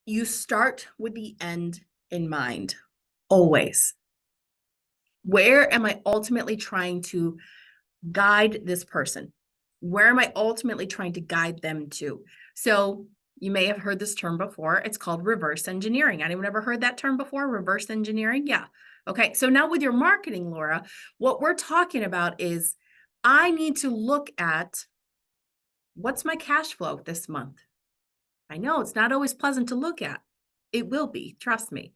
You start with the end in mind, always. Where am I ultimately trying to guide this person? Where am I ultimately trying to guide them to? So you may have heard this term before. It's called reverse engineering. Anyone ever heard that term before? Reverse engineering? Yeah. Okay. So now with your marketing, Laura, what we're talking about is I need to look at what's my cash flow this month. I know it's not always pleasant to look at. It will be, trust me.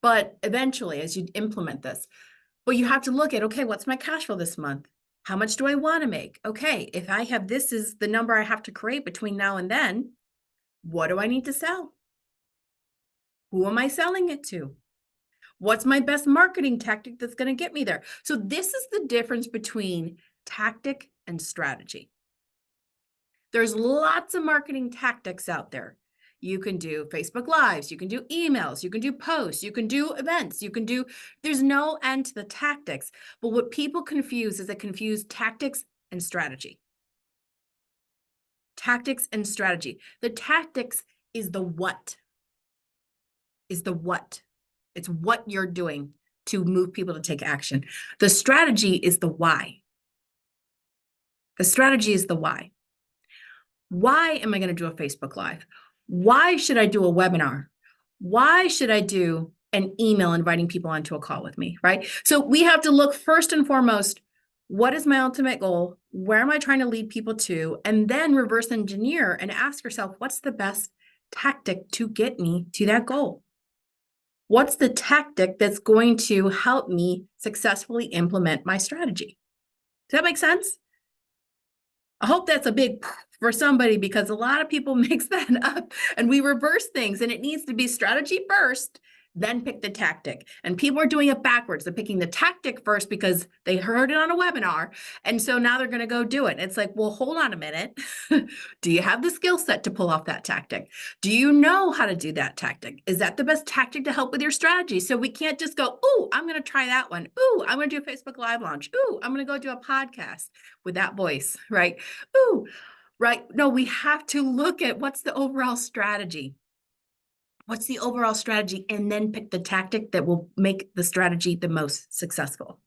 But eventually, as you implement this, but you have to look at, okay, what's my cash flow this month? How much do I want to make? Okay, if I have this is the number I have to create between now and then, what do I need to sell? Who am I selling it to? What's my best marketing tactic that's going to get me there? So this is the difference between tactic and strategy. There's lots of marketing tactics out there. You can do Facebook Lives, you can do emails, you can do posts, you can do events, there's no end to the tactics. But what people confuse is they confuse tactics and strategy. Tactics and strategy. The tactics is the what, It's what you're doing to move people to take action. The strategy is the why. The strategy is the why. Why am I going to do a Facebook Live? Why should I do a webinar? Why should I do an email inviting people onto a call with me, right? So we have to look first and foremost, what is my ultimate goal? Where am I trying to lead people to? And then reverse engineer and ask yourself, what's the best tactic to get me to that goal? What's the tactic that's going to help me successfully implement my strategy? Does that make sense? I hope that's a big for somebody because a lot of people mix that up and we reverse things and it needs to be strategy first, then pick the tactic. And people are doing it backwards. They're picking the tactic first because they heard it on a webinar. And so now they're going to go do it. It's like, well, hold on a minute. Do you have the skill set to pull off that tactic? Do you know how to do that tactic? Is that the best tactic to help with your strategy? So we can't just go, ooh, I'm going to try that one. Ooh, I'm going to do a Facebook Live launch. Ooh, I'm going to go do a podcast with that voice, right? Ooh, right. No, we have to look at what's the overall strategy. What's the overall strategy? And then pick the tactic that will make the strategy the most successful.